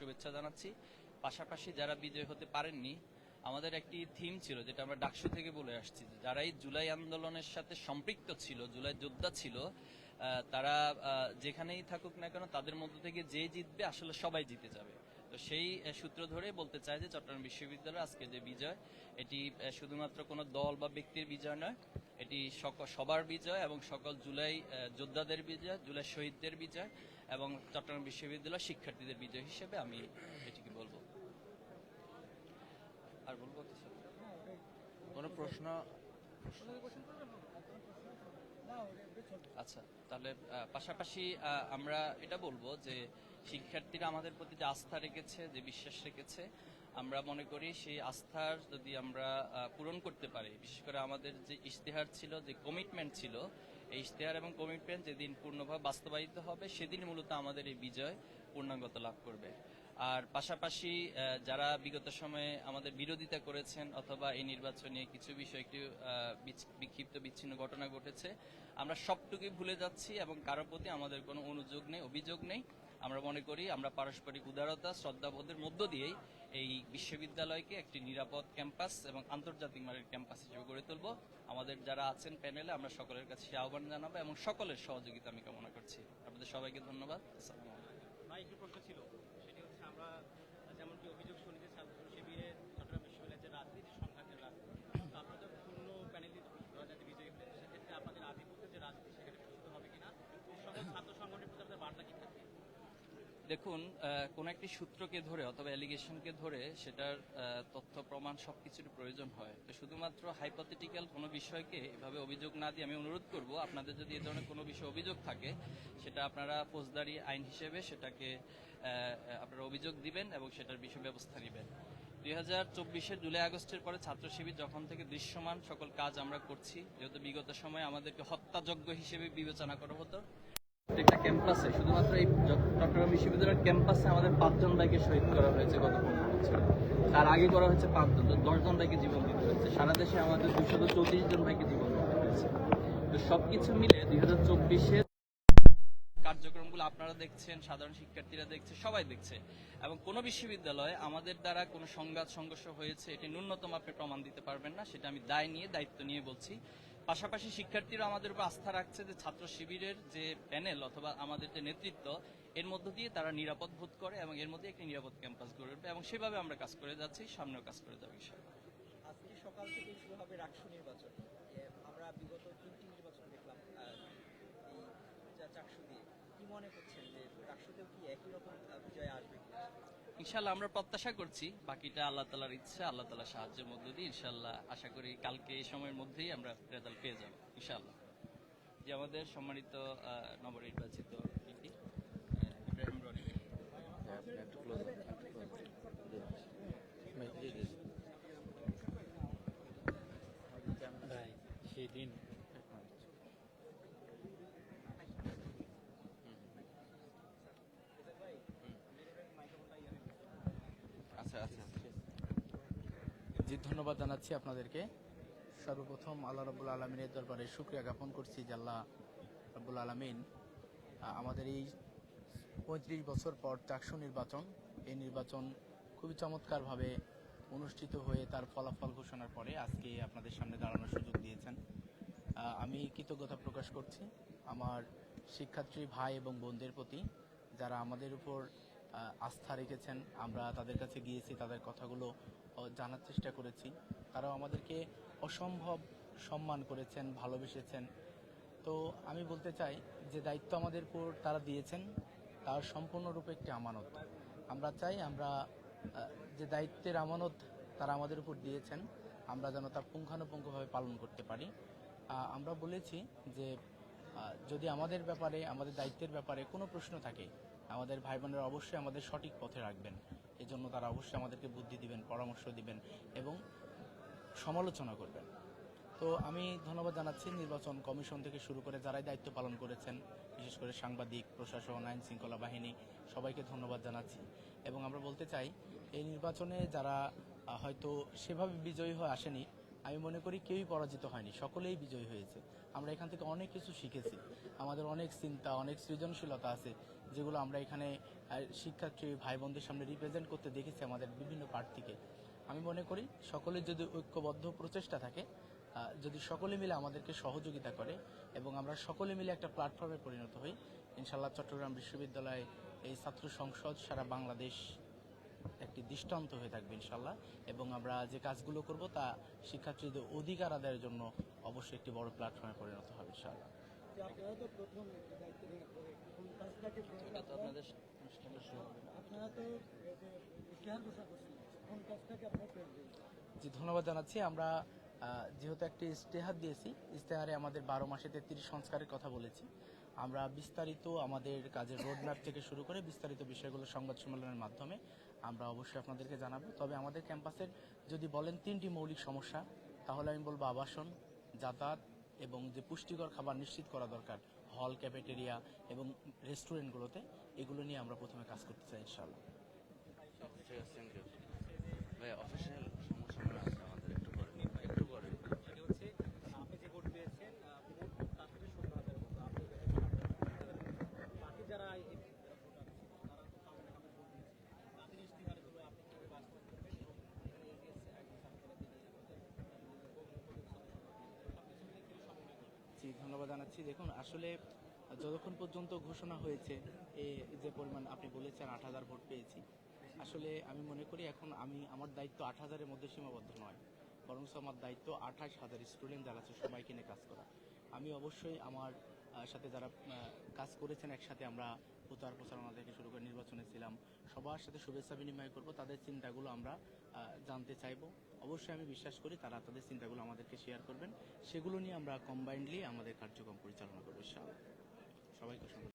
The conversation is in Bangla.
শুভেচ্ছা জানাচ্ছি। পাশাপাশি যারা বিজয় হতে পারেননি, আমাদের একটি থিম ছিল যেটা আমরা ডাকসু থেকে বলে আসছি, যারা এই জুলাই আন্দোলনের সাথে সম্পৃক্ত ছিল, জুলাই যোদ্ধা ছিল, তারা যেখানেই থাকুক না কেন তাদের মধ্য থেকে যে জিতবে আসলে সবাই জিতে যাবে। তো সেই সূত্র ধরে বলতে চাই যে চট্টগ্রাম বিশ্ববিদ্যালয়ের আজকে যে বিজয়, এটি শুধুমাত্র কোনো দল বা ব্যক্তির বিজয় নয়, এটি সবার বিজয় এবং সকল জুলাই যোদ্ধাদের বিজয়, জুলাই শহীদদের বিজয় এবং চট্টগ্রাম বিশ্ববিদ্যালয়ের শিক্ষার্থীদের বিজয় হিসেবে আমি এটিকে বলবো। আর বলবো কিছু? কোনো প্রশ্ন? আচ্ছা, তাহলে পাশাপাশি আমরা এটা বলবো যে শিক্ষার্থীরা আমাদের প্রতি যে আস্থা রেখেছে, যে বিশ্বাস রেখেছে, আমরা মনে করি সেই আস্থার যদি আমরা পূরণ করতে পারি, বিশেষ করে আমাদের যে ইশতেহার ছিল, যে কমিটমেন্ট ছিল, এই ইশতেহার এবং কমিটমেন্ট যেদিন পূর্ণভাবে বাস্তবায়িত হবে সেদিন মূলত আমাদের এই বিজয় পূর্ণাঙ্গতা লাভ করবে। আর পাশাপাশি যারা বিগত সময়ে আমাদের বিরোধিতা করেছেন অথবা এই নির্বাচনে কিছু বিষয় একটু বিক্ষিপ্ত বিচ্ছিন্ন ঘটনা ঘটেছে, আমরা সবটুকুই ভুলে যাচ্ছি এবং কারো প্রতি আমাদের কোনো অনুযোগ নেই, অভিযোগ নেই। আমরা মনে করি আমরা পারস্পরিক উদারতা, শ্রদ্ধাবোধের মধ্য দিয়েই এই বিশ্ববিদ্যালয়কে একটি নিরাপদ ক্যাম্পাস এবং আন্তর্জাতিক মানের ক্যাম্পাস হিসেবে গড়ে তুলব। আমাদের যারা আছেন প্যানেলে, আমরা সকলের কাছে আহ্বান জানাবো এবং সকলের সহযোগিতা আমি কামনা করছি। আপনাদের সবাইকে ধন্যবাদ। আসসালামু আলাইকুম। ভাই, একটি প্রশ্ন ছিল, সেটি হচ্ছে আমরা যেমনটি অভিযোগ শুনি যে ছাত্র শিবিরের চট্টগ্রাম বিশ্ববিদ্যালয়ের যে রাজনীতি, সংঘাতের রাজনীতি, তো আপনারা তো পূর্ণ প্যানেলই রাজনীতি বিজয়ী হলেন, সেক্ষেত্রে আপনাদের আধিপত্যের যে রাজনীতি সেখানে প্রস্তুত হবে কিনা, সকল ছাত্র সংগঠনের প্রতি আপনাদের বার্তা কি থাকবে? দেখুন, কোন একটি সূত্রকে ধরে অথবা অ্যালিগেশনকে ধরে সেটার তথ্য প্রমাণ সবকিছুর প্রয়োজন হয়। তো শুধুমাত্র হাইপোথেটিক্যাল কোনো বিষয়কে এভাবে অভিযোগ না দিয়ে আমি অনুরোধ করব, আপনাদের যদি এ ধরনের কোনো বিষয় অভিযোগ থাকে সেটা আপনারা ফৌজদারি আইন হিসেবে সেটাকে আপনারা অভিযোগ দিবেন এবং সেটার বিষয় ব্যবস্থা নেবেন। 2024-এর জুলাই আগস্টের পরে ছাত্র শিবির যখন থেকে দৃশ্যমান সকল কাজ আমরা করছি, যেহেতু বিগত সময়ে আমাদেরকে হত্যাযজ্ঞ হিসেবে বিবেচনা করা হতো, প্রত্যেকটা ক্যাম্পাসে, শুধুমাত্র এই চট্টগ্রাম বিশ্ববিদ্যালয়ের ক্যাম্পাসে আমাদের 5 জন ভাইকে শহীদ করা হয়েছে গত 15 বছর। তার আগে করা হয়েছে 5 জন, 10 জন ভাইকে জীবন দিতে হয়েছে। সারা দেশে আমাদের 234 জন ভাইকে জীবন দিতে হয়েছে। তো সবকিছু মিলে 2024-এর কার্যক্রমগুলো আপনারা দেখছেন, সাধারণ শিক্ষার্থীরা দেখছে, সবাই দেখছে। এবং কোনো বিশ্ববিদ্যালয়ে আমাদের দ্বারা কোনো সংঘাত সংঘর্ষ হয়েছে এটি ন্যূনতম আপনি প্রমাণ দিতে পারবেন না, সেটা আমি দায়িত্ব নিয়ে বলছি। পাশাপাশি শিক্ষার্থীরা আমাদের উপর আস্থা রাখছে যে ছাত্র শিবিরের যে প্যানেল অথবা আমাদের যে নেতৃত্ব, এর মধ্য দিয়ে তারা নিরাপদ বোধ করে এবং এর মধ্যে একটি নিরাপদ ক্যাম্পাস গড়ে উঠবে এবং সেভাবে আমরা কাজ করে যাচ্ছি, সামনেও কাজ করে যাবো ইনশাআল্লাহ। আজকে সকাল থেকে শুরু হবে ডাকসু নির্বাচন। আমরা বিগত 3টি নির্বাচন দেখলাম এই চাকসু দিয়ে। কি মনে করছেন যে ডাকসুতেও কি একই রকম বিজয় আসবে কিনা? ইনশাআল্লাহ আমরা প্রত্যাশা করছি, বাকিটা আল্লাহ তাআলার ইচ্ছা, আল্লাহ তাআলার সাহায্যের মধ্য দিয়ে ইনশাআল্লাহ আশা করি কালকে এই সময়ের মধ্যেই আমরা রেজাল্ট পেয়ে যাব ইনশাআল্লাহ। যে আমাদের সম্মানিত নবনির্বাচিত ভিপি ইব্রাহিম রনি। একটু ক্লোজ, ভাই, সেই দিন আচ্ছা আচ্ছা। জি, ধন্যবাদ জানাচ্ছি আপনাদেরকে। সর্বপ্রথম আল্লাহ রাব্বুল আলামিনের দরবারে শুকরিয়া জ্ঞাপন করছি যে আল্লাহ রাব্বুল আলামিন আমাদের এই 35 বছর পর চাকসু নির্বাচন, এই নির্বাচন খুবই চমৎকারভাবে অনুষ্ঠিত হয়ে তার ফলাফল ঘোষণার পরে আজকে আপনাদের সামনে দাঁড়ানোর সুযোগ দিয়েছেন। আমি কৃতজ্ঞতা প্রকাশ করছি আমার শিক্ষার্থী ভাই এবং বোনদের প্রতি, যারা আমাদের উপর আস্থা রেখেছেন। আমরা তাদের কাছে গিয়েছি, তাদের কথাগুলো জানার চেষ্টা করেছি। তারাও আমাদেরকে অসম্ভব সম্মান করেছেন, ভালোবেসেছেন। তো আমি বলতে চাই যে দায়িত্ব আমাদের উপর তারা দিয়েছেন, তার সম্পূর্ণরূপে একটি আমানত। আমরা চাই আমরা যে দায়িত্বের আমানত তারা আমাদের উপর দিয়েছেন, আমরা যেন তা পুঙ্খানুপুঙ্খভাবে পালন করতে পারি। আমরা বলেছি যে যদি আমাদের ব্যাপারে, আমাদের দায়িত্বের ব্যাপারে কোনো প্রশ্ন থাকে, আমাদের ভাই বোনেরা অবশ্যই আমাদের সঠিক পথে রাখবেন। এজন্য তারা অবশ্যই আমাদেরকে বুদ্ধি দিবেন, পরামর্শ দিবেন এবং সমালোচনা করবেন। তো আমি ধন্যবাদ জানাচ্ছি নির্বাচন কমিশন থেকে শুরু করে যারাই দায়িত্ব পালন করেছেন, বিশেষ করে সাংবাদিক, প্রশাসন, আইন শৃঙ্খলা বাহিনী, সবাইকে ধন্যবাদ জানাচ্ছি। এবং আমরা বলতে চাই এই নির্বাচনে যারা হয়তো সেভাবে বিজয়ী হয়ে আসেনি, আমি মনে করি কেউই পরাজিত হয়নি, সকলেই বিজয়ী হয়েছে। আমরা এখান থেকে অনেক কিছু শিখেছি, আমাদের অনেক চিন্তা, অনেক সৃজনশীলতা আছে যেগুলো আমরা এখানে শিক্ষার্থী ভাই বোনদের সামনে রিপ্রেজেন্ট করতে দেখেছি আমাদের বিভিন্ন প্রার্থীকে। আমি মনে করি সকলের যদি ঐক্যবদ্ধ প্রচেষ্টা থাকে, যদি সকলে মিলে আমাদেরকে সহযোগিতা করে এবং আমরা সকলে মিলে একটা প্ল্যাটফর্মে পরিণত হই, ইনশাআল্লাহ চট্টগ্রাম বিশ্ববিদ্যালয় এই ছাত্র সংসদ সারা বাংলাদেশ একটি দৃষ্টান্ত হয়ে থাকবে ইনশাআল্লাহ। এবং আমরা যে কাজগুলো করব তা শিক্ষার্থীদের অধিকার আদায়ের জন্য অবশ্যই একটি বড় প্ল্যাটফর্মে পরিণত হবে ইনশাআল্লাহ। আপনারা তো প্রথম দায়িত্ব নেওয়ার পরে কোন কাজটাকে এটা তো আপনাদের অনুষ্ঠানের শুরু হবে। আপনারা তো ইতিহাস ঘোষণা করছেন, কোন কাজটাকে আপনারা করবেন? জি, ধন্যবাদ জানাচ্ছি। আমরা যেহেতু একটি ইস্তেহার দিয়েছি, ইস্তেহারে আমাদের 12 মাসে 33 সংস্কারের কথা বলেছি। আমরা বিস্তারিত আমাদের কাজের রোডম্যাপ থেকে শুরু করে বিস্তারিত বিষয়গুলো সংবাদ সম্মেলনের মাধ্যমে আমরা অবশ্যই আপনাদেরকে জানাবো। তবে আমাদের ক্যাম্পাসের যদি বলেন 3টি মৌলিক সমস্যা, তাহলে আমি বলবো আবাসন, যাতায়াত এবং যে পুষ্টিকর খাবার নিশ্চিত করা দরকার হল, ক্যাফেটেরিয়া এবং রেস্টুরেন্টগুলোতে, এগুলো নিয়ে আমরা প্রথমে কাজ করতে চাই ইনশাআল্লাহ। ঠিক আছে, থ্যাংক ইউ ভাই। অফিসিয়াল সমস্যা আছে আমাদের, একটু পরে সেটি হচ্ছে আপনি যে ভোট পেয়েছেন মোট তার থেকে 17,000 মতো আপনি বাকি যারা এই যারা ভোটার ছিল তারা তো কামে কামে ভোট দিয়েছে, তাদের ইশতেহারগুলো আপনি কিভাবে বাস্তবায়ন করবেন এবং এখানে এই যে একজন ছাত্ররা তিনি জি, ধন্যবাদ জানাচ্ছি। দেখুন, আসলে যতক্ষণ পর্যন্ত ঘোষণা হয়েছে যে পরিমাণ আপনি বলেছেন 8,000 ভোট পেয়েছি, আসলে আমি মনে করি এখন আমার দায়িত্ব 8,000-এর মধ্যে সীমাবদ্ধ নয়, বরং আমার দায়িত্ব 28,000 স্টুডেন্ট যারা আছে সবাইকে নিয়ে কাজ করা। আমি অবশ্যই আমার সাথে যারা কাজ করেছেন, একসাথে আমরা প্রচারণা থেকে শুরু করে নির্বাচনে ছিলাম, সবার সাথে শুভেচ্ছা বিনিময় করব, তাদের চিন্তাগুলো আমরা জানতে চাইবো। অবশ্যই আমি বিশ্বাস করি তারা তাদের চিন্তাগুলো আমাদেরকে শেয়ার করবেন, সেগুলো নিয়ে আমরা কম্বাইন্ডলি আমাদের কার্যক্রম পরিচালনা করবো ইনশাআল্লাহ। সবাইকে